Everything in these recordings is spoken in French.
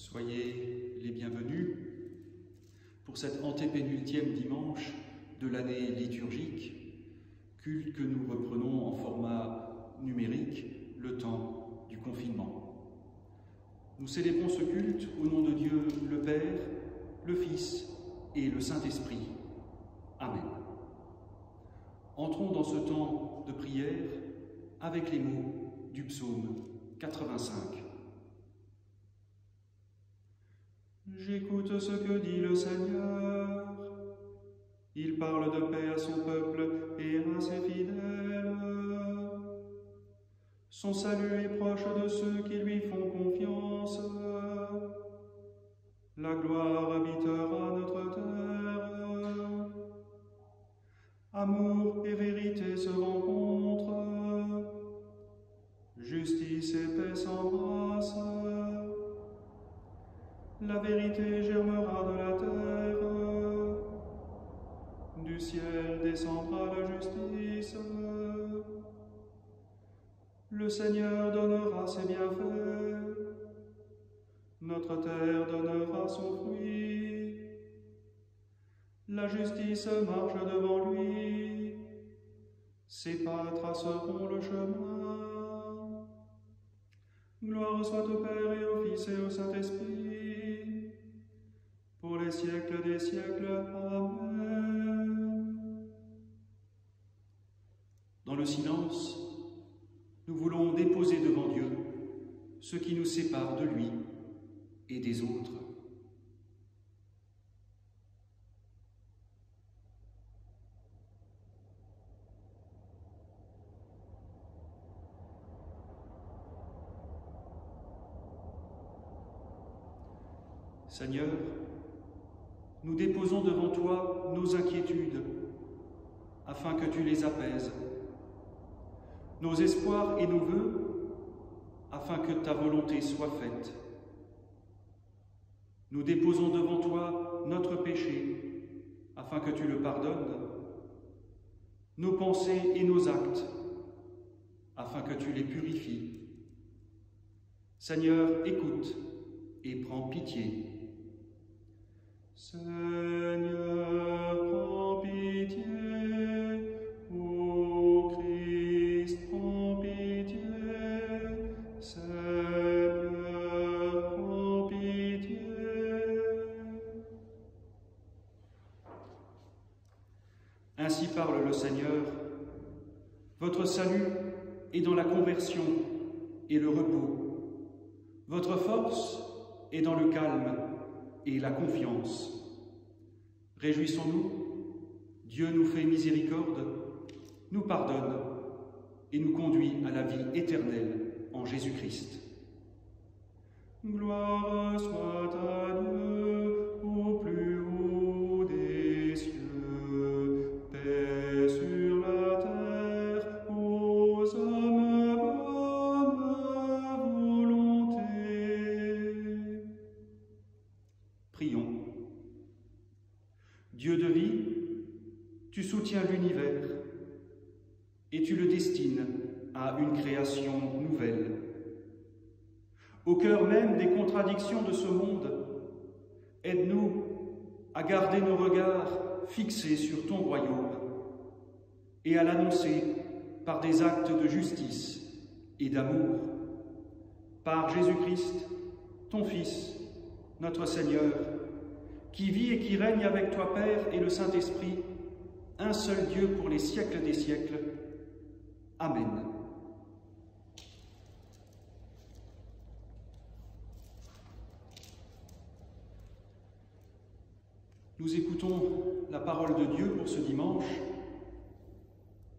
Soyez les bienvenus pour cet antépénultième dimanche de l'année liturgique, culte que nous reprenons en format numérique le temps du confinement. Nous célébrons ce culte au nom de Dieu le Père, le Fils et le Saint-Esprit. Amen. Entrons dans ce temps de prière avec les mots du psaume 85. J'écoute ce que dit le Seigneur. Il parle de paix à son peuple et à ses fidèles. Son salut est proche de ceux qui lui font confiance. La gloire habitera notre terre. Amour et vérité se rencontrent. Justice et paix s'embrassent. La vérité germera de la terre, du ciel descendra la justice. Le Seigneur donnera ses bienfaits, notre terre donnera son fruit. La justice marche devant lui, ses pas traceront le chemin. Gloire soit au Père et au Fils et au Saint-Esprit, pour les siècles des siècles. Amen. Dans le silence, nous voulons déposer devant Dieu ce qui nous sépare de lui et des autres. Seigneur, nous déposons devant toi nos inquiétudes, afin que tu les apaises, nos espoirs et nos vœux, afin que ta volonté soit faite. Nous déposons devant toi notre péché, afin que tu le pardonnes, nos pensées et nos actes, afin que tu les purifies. Seigneur, écoute et prends pitié. Seigneur, prends pitié, ô Christ, prends pitié, Seigneur, prends pitié. Ainsi parle le Seigneur, votre salut est dans la conversion et le repos, votre force est dans le calme et la confiance. Réjouissons-nous, Dieu nous fait miséricorde, nous pardonne et nous conduit à la vie éternelle en Jésus-Christ. Gloire soit à Dieu au plus haut des cieux, paix sur la terre aux hommes bonne volonté. Prions. Dieu de vie, tu soutiens l'univers et tu le destines à une création nouvelle. Au cœur même des contradictions de ce monde, aide-nous à garder nos regards fixés sur ton royaume et à l'annoncer par des actes de justice et d'amour. Par Jésus-Christ, ton Fils, notre Seigneur, qui vit et qui règne avec toi, Père, et le Saint-Esprit, un seul Dieu pour les siècles des siècles. Amen. Nous écoutons la parole de Dieu pour ce dimanche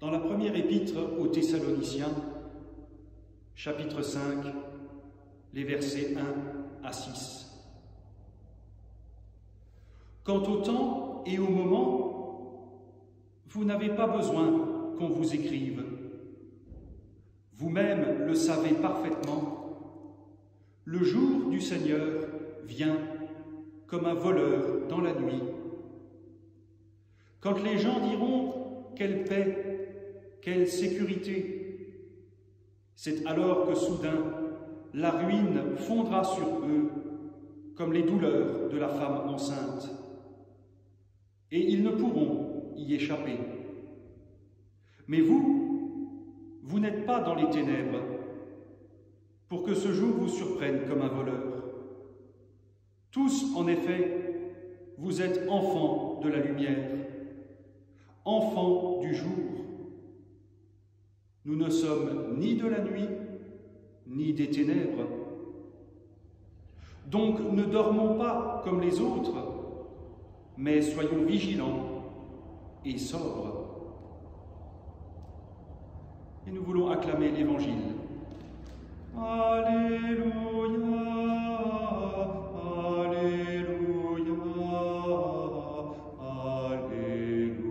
dans la première épître aux Thessaloniciens, chapitre 5, les versets 1 à 6. Quant au temps et au moment, vous n'avez pas besoin qu'on vous écrive. Vous-même le savez parfaitement. Le jour du Seigneur vient comme un voleur dans la nuit. Quand les gens diront « quelle paix, quelle sécurité », c'est alors que soudain la ruine fondra sur eux comme les douleurs de la femme enceinte, et ils ne pourront y échapper. Mais vous n'êtes pas dans les ténèbres, pour que ce jour vous surprenne comme un voleur. Tous, en effet, vous êtes enfants de la lumière, enfants du jour. Nous ne sommes ni de la nuit, ni des ténèbres. Donc ne dormons pas comme les autres, mais soyons vigilants et sobres. Et nous voulons acclamer l'Évangile. Alléluia, Alléluia, Alléluia.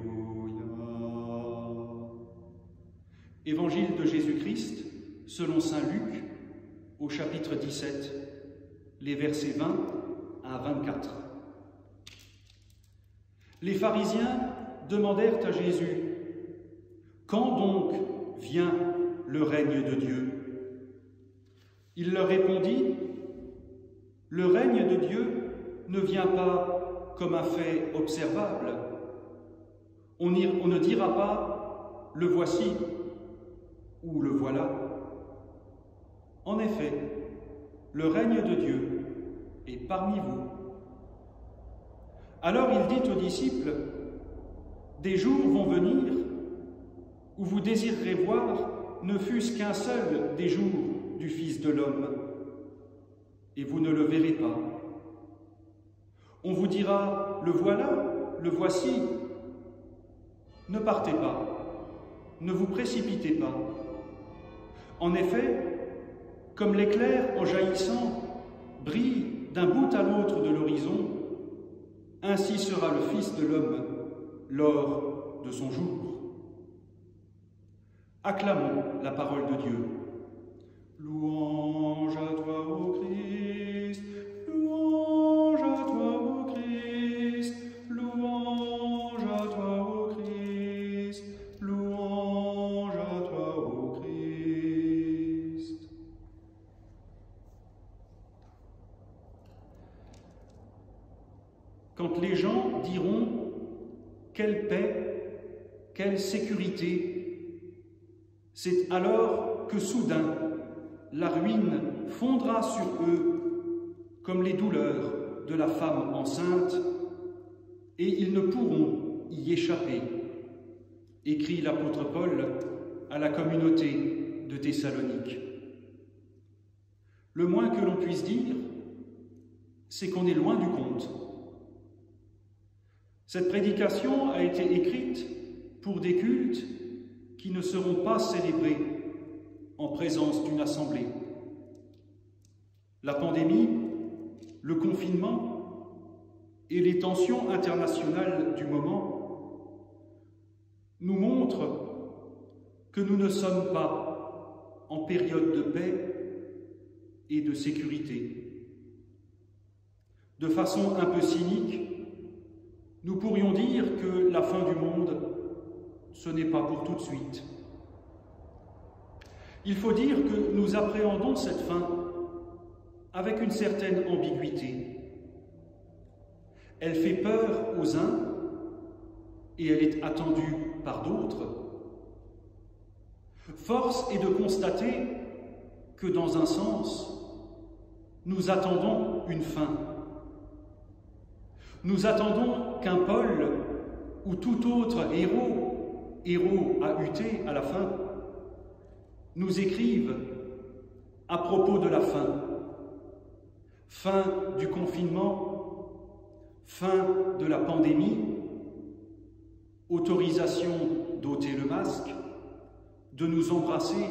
Évangile de Jésus-Christ, selon saint Luc, au chapitre 17, les versets 20 à 24. Les pharisiens demandèrent à Jésus, « Quand donc vient le règne de Dieu ?» Il leur répondit, « Le règne de Dieu ne vient pas comme un fait observable. On ne dira pas, le voici ou le voilà. En effet, le règne de Dieu est parmi vous. » Alors il dit aux disciples, « Des jours vont venir où vous désirerez voir ne fût-ce qu'un seul des jours du Fils de l'homme, et vous ne le verrez pas. On vous dira, le voilà, le voici. Ne partez pas, ne vous précipitez pas. En effet, comme l'éclair en jaillissant brille d'un bout à l'autre de l'horizon, ainsi sera le Fils de l'homme lors de son jour. » Acclamons la parole de Dieu. Louange à toi, ô Christ, louange à toi, ô Christ, louange à toi, ô Christ, louange à toi, ô Christ. Quand les gens diront « quelle paix, quelle sécurité », c'est alors que soudain la ruine fondra sur eux comme les douleurs de la femme enceinte, et ils ne pourront y échapper, écrit l'apôtre Paul à la communauté de Thessalonique. Le moins que l'on puisse dire, c'est qu'on est loin du compte. Cette prédication a été écrite pour des cultes qui ne seront pas célébrés en présence d'une assemblée. La pandémie, le confinement et les tensions internationales du moment nous montrent que nous ne sommes pas en période de paix et de sécurité. De façon un peu cynique, nous pourrions dire que la fin du monde, ce n'est pas pour tout de suite. Il faut dire que nous appréhendons cette fin avec une certaine ambiguïté. Elle fait peur aux uns et elle est attendue par d'autres. Force est de constater que, dans un sens, nous attendons une fin. Nous attendons qu'un Paul ou tout autre héros à UT à la fin, nous écrivent à propos de la fin. Fin du confinement, fin de la pandémie, autorisation d'ôter le masque, de nous embrasser,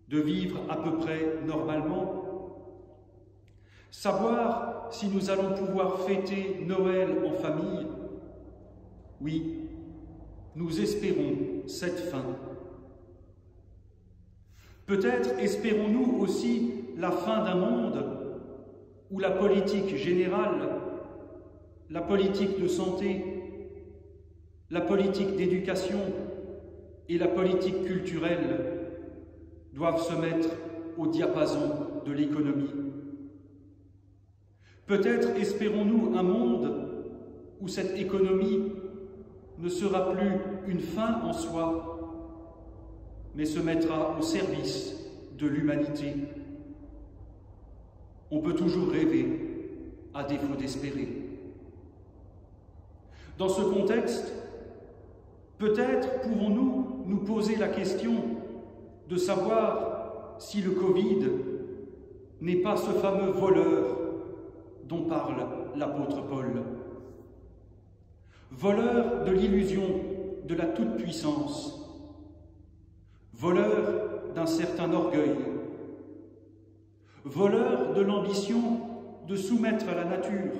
de vivre à peu près normalement, savoir si nous allons pouvoir fêter Noël en famille. Oui, nous espérons cette fin. Peut-être espérons-nous aussi la fin d'un monde où la politique générale, la politique de santé, la politique d'éducation et la politique culturelle doivent se mettre au diapason de l'économie. Peut-être espérons-nous un monde où cette économie ne sera plus une fin en soi, mais se mettra au service de l'humanité. On peut toujours rêver, à défaut d'espérer. Dans ce contexte, peut-être pouvons-nous nous poser la question de savoir si le Covid n'est pas ce fameux voleur dont parle l'apôtre Paul. Voleur de l'illusion de la toute-puissance, voleur d'un certain orgueil, voleur de l'ambition de soumettre la nature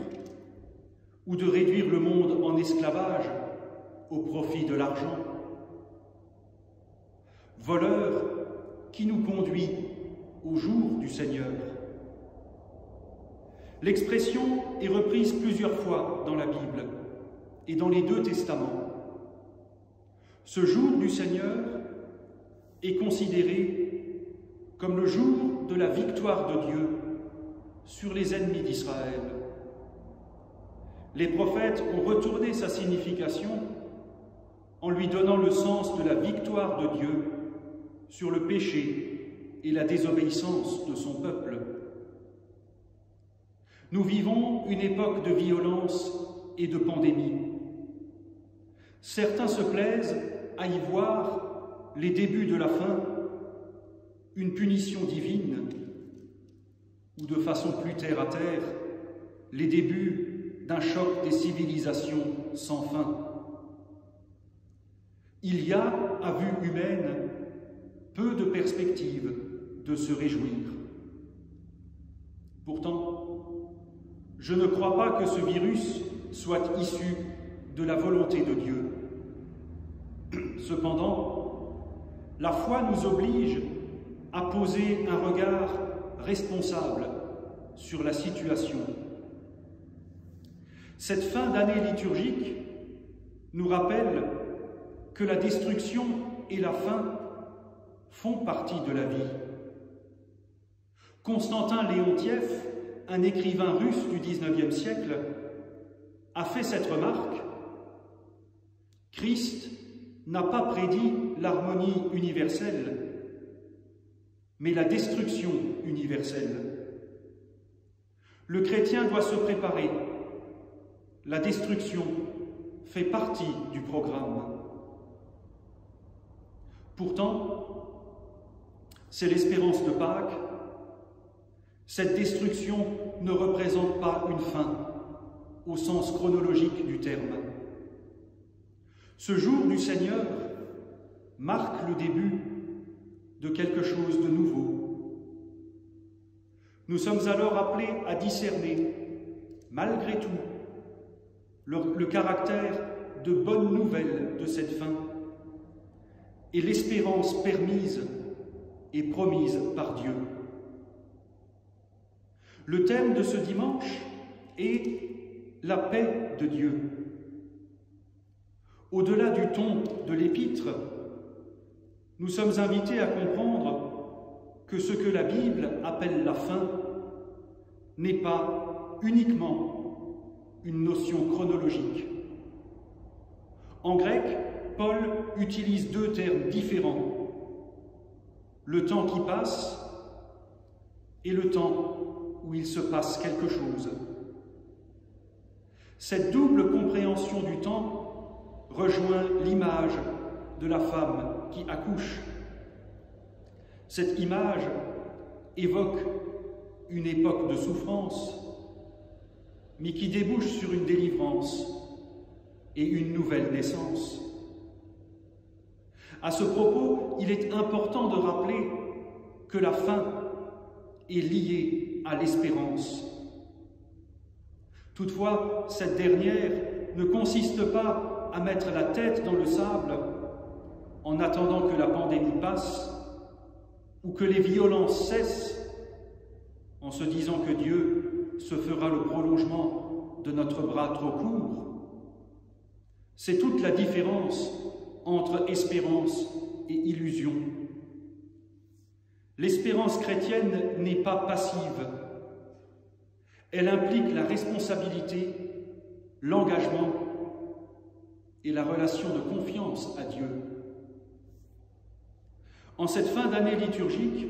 ou de réduire le monde en esclavage au profit de l'argent, voleur qui nous conduit au jour du Seigneur. L'expression est reprise plusieurs fois dans la Bible et dans les deux testaments. Ce jour du Seigneur est considéré comme le jour de la victoire de Dieu sur les ennemis d'Israël. Les prophètes ont retourné sa signification en lui donnant le sens de la victoire de Dieu sur le péché et la désobéissance de son peuple. Nous vivons une époque de violence et de pandémie. Certains se plaisent à y voir les débuts de la fin, une punition divine, ou de façon plus terre à terre, les débuts d'un choc des civilisations sans fin. Il y a, à vue humaine, peu de perspectives de se réjouir. Pourtant, je ne crois pas que ce virus soit issu de la volonté de Dieu. Cependant, la foi nous oblige à poser un regard responsable sur la situation. Cette fin d'année liturgique nous rappelle que la destruction et la fin font partie de la vie. Constantin Léontiev, un écrivain russe du XIXe siècle, a fait cette remarque: Christ n'a pas prédit l'harmonie universelle, mais la destruction universelle. Le chrétien doit se préparer. La destruction fait partie du programme. Pourtant, c'est l'espérance de Pâques. Cette destruction ne représente pas une fin, au sens chronologique du terme. Ce jour du Seigneur marque le début de quelque chose de nouveau. Nous sommes alors appelés à discerner, malgré tout, le caractère de bonne nouvelle de cette fin et l'espérance permise et promise par Dieu. Le thème de ce dimanche est la paix de Dieu. Au-delà du ton de l'épître, nous sommes invités à comprendre que ce que la Bible appelle la fin n'est pas uniquement une notion chronologique. En grec, Paul utilise deux termes différents: le temps qui passe et le temps où il se passe quelque chose. Cette double compréhension du temps rejoint l'image de la femme qui accouche. Cette image évoque une époque de souffrance, mais qui débouche sur une délivrance et une nouvelle naissance. À ce propos, il est important de rappeler que la fin est liée à l'espérance. Toutefois, cette dernière ne consiste pas à mettre la tête dans le sable en attendant que la pandémie passe ou que les violences cessent en se disant que Dieu se fera le prolongement de notre bras trop court. C'est toute la différence entre espérance et illusion. L'espérance chrétienne n'est pas passive. Elle implique la responsabilité, l'engagement et la relation de confiance à Dieu. En cette fin d'année liturgique,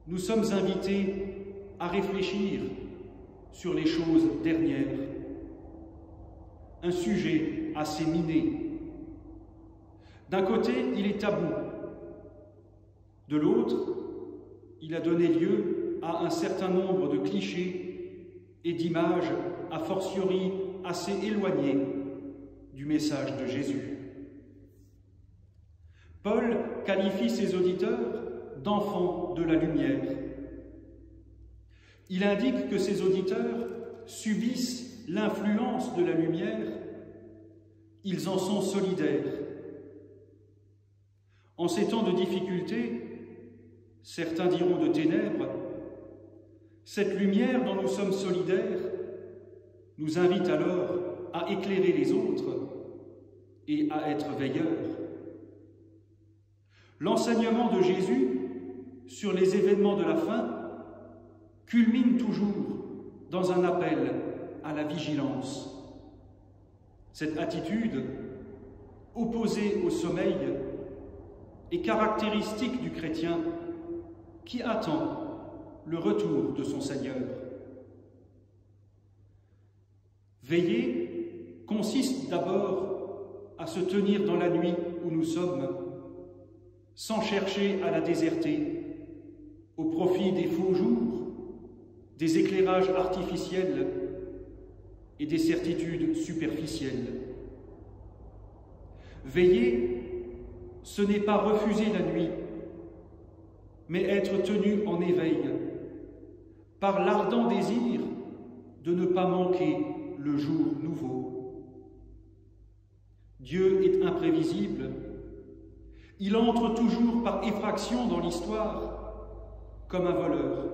nous sommes invités à réfléchir sur les choses dernières. Un sujet assez miné. D'un côté, il est tabou. De l'autre, il a donné lieu à un certain nombre de clichés et d'images a fortiori assez éloignées du message de Jésus. Paul qualifie ses auditeurs d'enfants de la lumière. Il indique que ses auditeurs subissent l'influence de la lumière, ils en sont solidaires. En ces temps de difficulté, certains diront de ténèbres, cette lumière dont nous sommes solidaires nous invite alors à éclairer les autres et à être veilleurs. L'enseignement de Jésus sur les événements de la fin culmine toujours dans un appel à la vigilance. Cette attitude, opposée au sommeil, est caractéristique du chrétien qui attend le retour de son Seigneur. Veiller consiste d'abord à se tenir dans la nuit où nous sommes, sans chercher à la déserter, au profit des faux jours, des éclairages artificiels et des certitudes superficielles. Veiller, ce n'est pas refuser la nuit, mais être tenu en éveil, par l'ardent désir de ne pas manquer le jour nouveau. Dieu est imprévisible. Il entre toujours par effraction dans l'histoire, comme un voleur,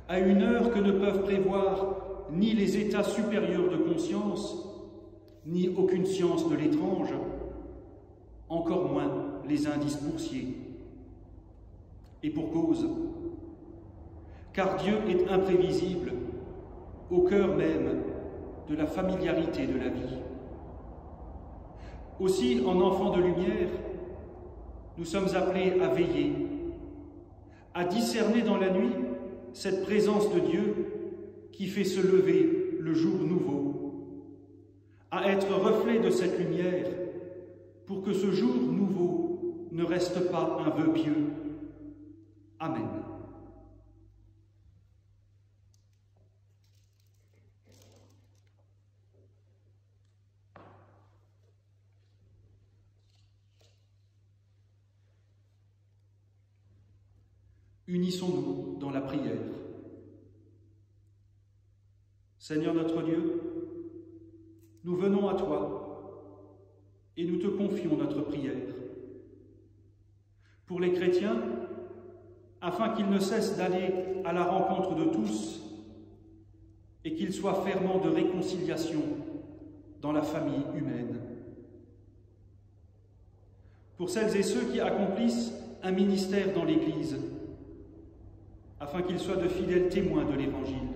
à une heure que ne peuvent prévoir ni les états supérieurs de conscience, ni aucune science de l'étrange, encore moins les indices boursiers. Et pour cause, car Dieu est imprévisible au cœur même de la familiarité de la vie. Aussi, en enfants de lumière, nous sommes appelés à veiller, à discerner dans la nuit cette présence de Dieu qui fait se lever le jour nouveau, à être reflet de cette lumière pour que ce jour nouveau ne reste pas un vœu pieux. Amen. Unissons-nous dans la prière. Seigneur notre Dieu, nous venons à toi et nous te confions notre prière. Pour les chrétiens, afin qu'ils ne cessent d'aller à la rencontre de tous et qu'ils soient ferments de réconciliation dans la famille humaine. Pour celles et ceux qui accomplissent un ministère dans l'Église, afin qu'ils soient de fidèles témoins de l'Évangile.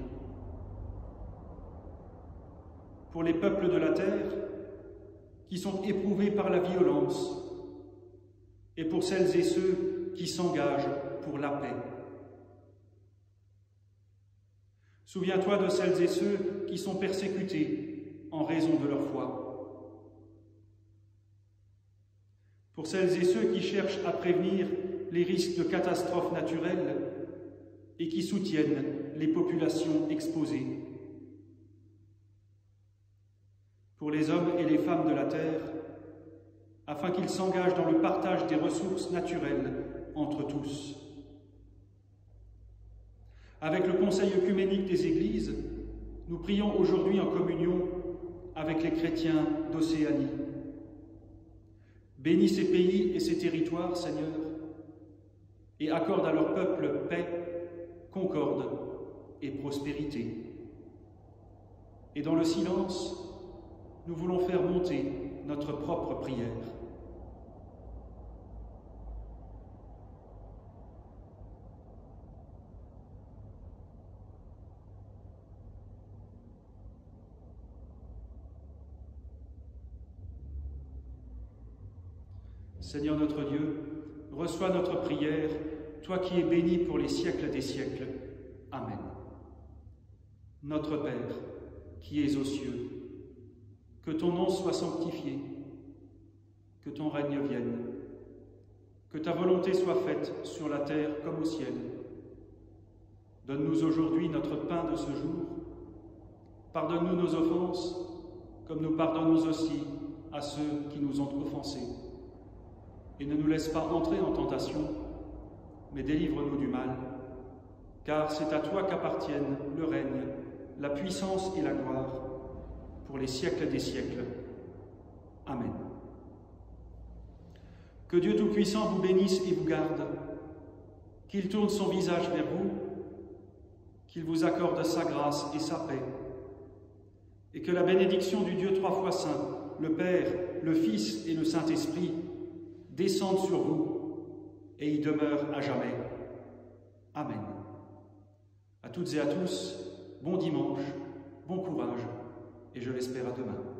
Pour les peuples de la terre qui sont éprouvés par la violence, et pour celles et ceux qui s'engagent pour la paix. Souviens-toi de celles et ceux qui sont persécutés en raison de leur foi. Pour celles et ceux qui cherchent à prévenir les risques de catastrophes naturelles et qui soutiennent les populations exposées. Pour les hommes et les femmes de la terre, afin qu'ils s'engagent dans le partage des ressources naturelles entre tous. Avec le Conseil œcuménique des Églises, nous prions aujourd'hui en communion avec les chrétiens d'Océanie. Bénis ces pays et ces territoires, Seigneur, et accorde à leur peuple paix, concorde et prospérité. Et dans le silence, nous voulons faire monter notre propre prière. Seigneur notre Dieu, reçois notre prière, toi qui es béni pour les siècles des siècles. Amen. Notre Père, qui es aux cieux, que ton nom soit sanctifié, que ton règne vienne, que ta volonté soit faite sur la terre comme au ciel. Donne-nous aujourd'hui notre pain de ce jour. Pardonne-nous nos offenses, comme nous pardonnons aussi à ceux qui nous ont offensés. Et ne nous laisse pas entrer en tentation, mais délivre-nous du mal, car c'est à toi qu'appartiennent le règne, la puissance et la gloire, pour les siècles des siècles. Amen. Que Dieu Tout-Puissant vous bénisse et vous garde, qu'il tourne son visage vers vous, qu'il vous accorde sa grâce et sa paix, et que la bénédiction du Dieu trois fois saint, le Père, le Fils et le Saint-Esprit, descende sur vous et y demeure à jamais. Amen. À toutes et à tous, bon dimanche, bon courage, et je l'espère à demain.